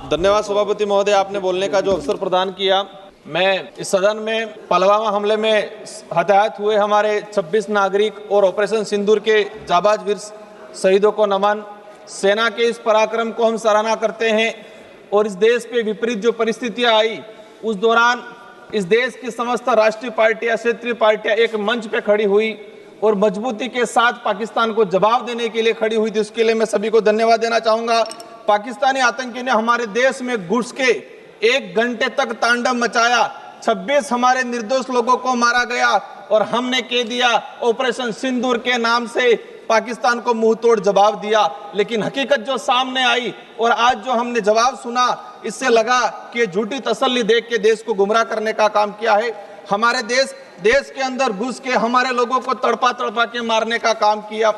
धन्यवाद सभापति महोदय, आपने बोलने का जो अवसर प्रदान किया। मैं इस सदन में पुलवामा हमले में हताहत हुए हमारे 26 नागरिक और ऑपरेशन सिंदूर के जाबाज वीर शहीदों को नमन। सेना के इस पराक्रम को हम सराहना करते हैं और इस देश पे विपरीत जो परिस्थितियां आई उस दौरान इस देश की समस्त राष्ट्रीय पार्टियां, क्षेत्रीय पार्टियां एक मंच पे खड़ी हुई और मजबूती के साथ पाकिस्तान को जवाब देने के लिए खड़ी हुई थी। उसके लिए मैं सभी को धन्यवाद देना चाहूंगा। पाकिस्तानी आतंकी ने हमारे देश में घुस के 1 घंटे तक तांडव मचाया। 26 हमारे निर्दोष लोगों को मारा गया और हमने कह दिया ऑपरेशन सिंदूर के नाम से पाकिस्तान को मुंह तोड़ जवाब दिया। लेकिन हकीकत जो सामने आई और आज जो हमने जवाब सुना, इससे लगा कि झूठी तसल्ली देख के देश को गुमराह करने का काम किया है। हमारे देश के अंदर घुस के हमारे लोगों को तड़पा तड़पा के मारने का काम किया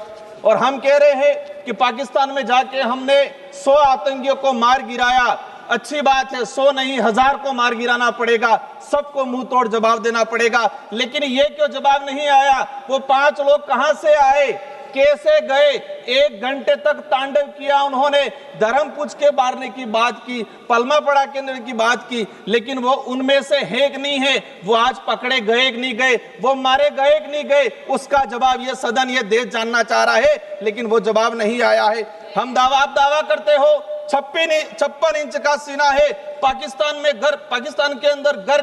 और हम कह रहे हैं कि पाकिस्तान में जाके हमने 100 आतंकियों को मार गिराया। अच्छी बात है, 100 नहीं 1000 को मार गिराना पड़ेगा, सबको मुंह तोड़ जवाब देना पड़ेगा। लेकिन ये क्यों जवाब नहीं आया? वो 5 लोग कहां से आए, कैसे गए? 1 घंटे तक तांडव किया उन्होंने, धर्म पूछ के मारने की बात की, पलमा पड़ा केंद्र की बात की, लेकिन वो उनमें से है कि नहीं है? वो आज पकड़े गए कि नहीं गए? वो मारे गए कि नहीं गए? उसका जवाब ये सदन, ये देश जानना चाह रहा है, लेकिन वो जवाब नहीं आया है। आप दावा करते हो 56 इंच का सीना है, पाकिस्तान के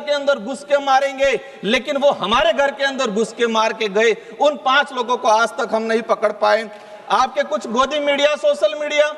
अंदर घुस के मारेंगे, लेकिन वो हमारे घर के अंदर घुस के मार के गए। उन 5 लोगों को आज तक हम नहीं पकड़ पाए। आपके कुछ गोदी मीडिया, सोशल मीडिया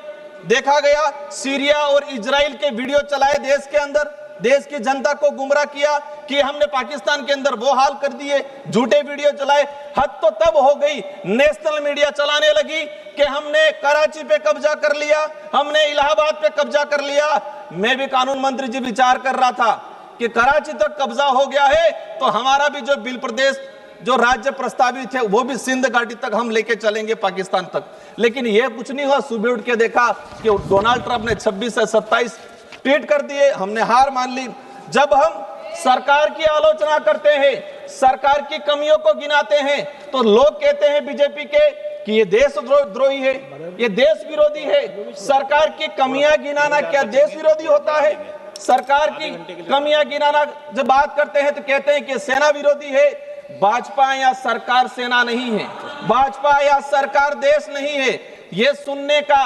देखा गया, सीरिया और इजराइल के वीडियो चलाए देश के अंदर, देश की जनता को गुमराह किया कि हमने पाकिस्तान के अंदर वो हाल कर दिए, झूठे वीडियो चलाए। हद तो तब हो गई, नेशनल मीडिया चलाने लगी कि हमने कराची पे कब्जा कर लिया, हमने इलाहाबाद पे कब्जा कर लिया। मैं भी कानून मंत्री जी विचार कर रहा था कि कराची तक कब्जा हो गया है तो हमारा भी जो बिल प्रदेश जो राज्य प्रस्तावित है वो भी सिंध घाटी तक हम लेके चलेंगे, पाकिस्तान तक। लेकिन ये कुछ नहीं हुआ। सुबह उठ के देखा कि डोनाल्ड ट्रंप ने 26 से 27 ट्वीट कर दिए, हमने हार मान ली। जब हम सरकार की आलोचना करते हैं, सरकार की कमियों को गिनाते हैं, तो लोग कहते हैं बीजेपी के कि ये देशद्रोही है, ये देश विरोधी है। सरकार की कमियां गिनाना क्या देश विरोधी होता है? सरकार की कमियां गिनाना जब बात करते हैं तो कहते हैं कि सेना विरोधी है। भाजपा या सरकार सेना नहीं है, भाजपा या सरकार देश नहीं है। ये सुनने का,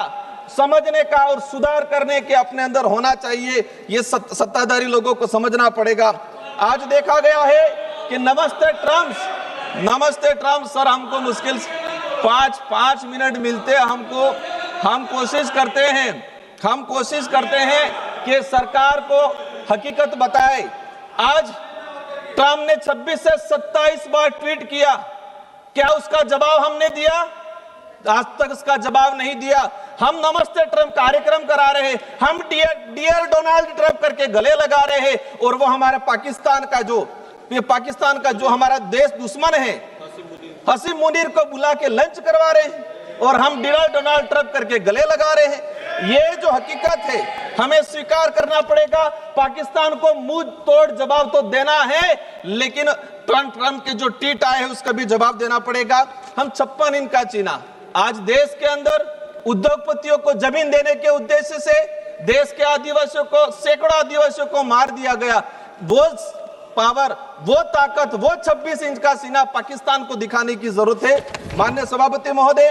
समझने का और सुधार करने के अपने अंदर होना चाहिए। ये सत्ताधारी लोगों को समझना पड़ेगा। आज देखा गया है कि नमस्ते ट्रम्प सर, हमको मुश्किल से 5 मिनट मिलते हमको। हम कोशिश करते हैं कि सरकार को हकीकत बताए। आज ट्रम्प ने 26 से 27 बार ट्वीट किया, क्या उसका जवाब हमने दिया? आज तक उसका जवाब नहीं दिया। हम नमस्ते ट्रम्प कार्यक्रम करा रहे हैं, हम डियर डोनाल्ड ट्रम्प करके गले लगा रहे हैं और वो हमारा पाकिस्तान का जो हमारा देश दुश्मन है हसीम मुनीर को बुला के लंच करवा रहे हैं और हम डियर डोनाल्ड ट्रम्प करके गले लगा रहे हैं। ये जो हकीकत है हमें स्वीकार करना पड़ेगा। पाकिस्तान को मुंह तोड़ जवाब तो देना है, लेकिन ट्रम्प के जो ट्वीट आए हैं उसका भी जवाब देना पड़ेगा। हम 56 इंच का चीना, आज देश के अंदर उद्योगपतियों को जमीन देने के उद्देश्य से देश के आदिवासियों को, सैकड़ों आदिवासियों को मार दिया गया। वो पावर, वो ताकत, वो 26 इंच का सीना पाकिस्तान को दिखाने की जरूरत है। माननीय सभापति महोदय,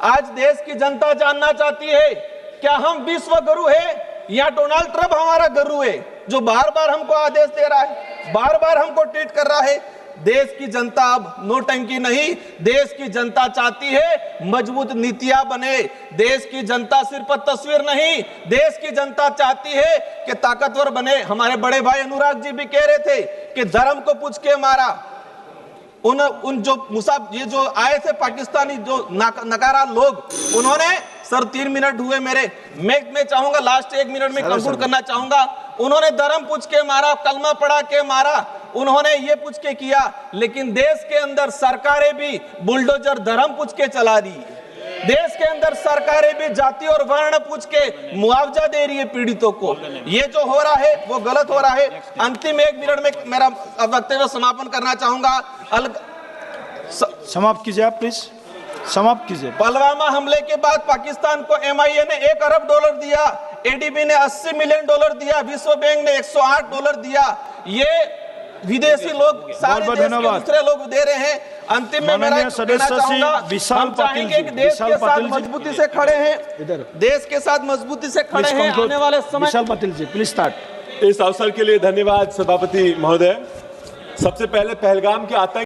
आज देश की जनता जानना चाहती है क्या हम विश्व गुरु है या डोनाल्ड ट्रम्प हमारा गुरु है जो बार बार हमको आदेश दे रहा है, बार बार हमको ट्वीट कर रहा है। देश की जनता अब नोटंकी नहीं, देश की जनता चाहती है मजबूत नीतियां बने। देश की जनता सिर्फ तस्वीर नहीं, देश की जनता चाहती है कि ताकतवर बने। हमारे बड़े भाई अनुराग जी भी कह रहे थे कि धर्म को पूछ के मारा। उन जो ये जो आए थे पाकिस्तानी जो नकारा लोग, उन्होंने सर 3 मिनट हुए मेरे, मैं चाहूंगा लास्ट 1 मिनट में कंक्लूड करना चाहूंगा। उन्होंने धर्म पूछ के मारा, कलमा पढ़ा के मारा, उन्होंने ये पूछ के किया। लेकिन देश के अंदर सरकारें भी बुलडोजर धर्म पूछ के चला रही है। देश के अंदर सरकारें भी जाति और वर्ण पूछ के मुआवजा दे रही है पीड़ितों को। ये जो हो रहा है वो गलत हो रहा है। अंतिम 1 मिनट में मेरा वक्तव्य समापन करना चाहूंगा। समाप्त कीजिए आप, प्लीज समाप्त कीजिए। पुलवामा हमले के बाद पाकिस्तान को MIA ने $1 अरब दिया। एडीबी ने $80 मिलियन दिया, विश्व बैंक ने $108 दिया। ये विदेशी लोग सारे देश के दूसरे लोग दे रहे हैं। अंतिम में मेरा कहना चाहूंगा, हम चाहेंगे कि देश के साथ मजबूती से खड़े हैं, देश के साथ मजबूती से खड़े हैं। आने वाले समय विशाल पाटिल जी प्लीज स्टार्ट। इस अवसर के लिए धन्यवाद सभापति महोदय। सबसे पहले पहलगाम के आतंक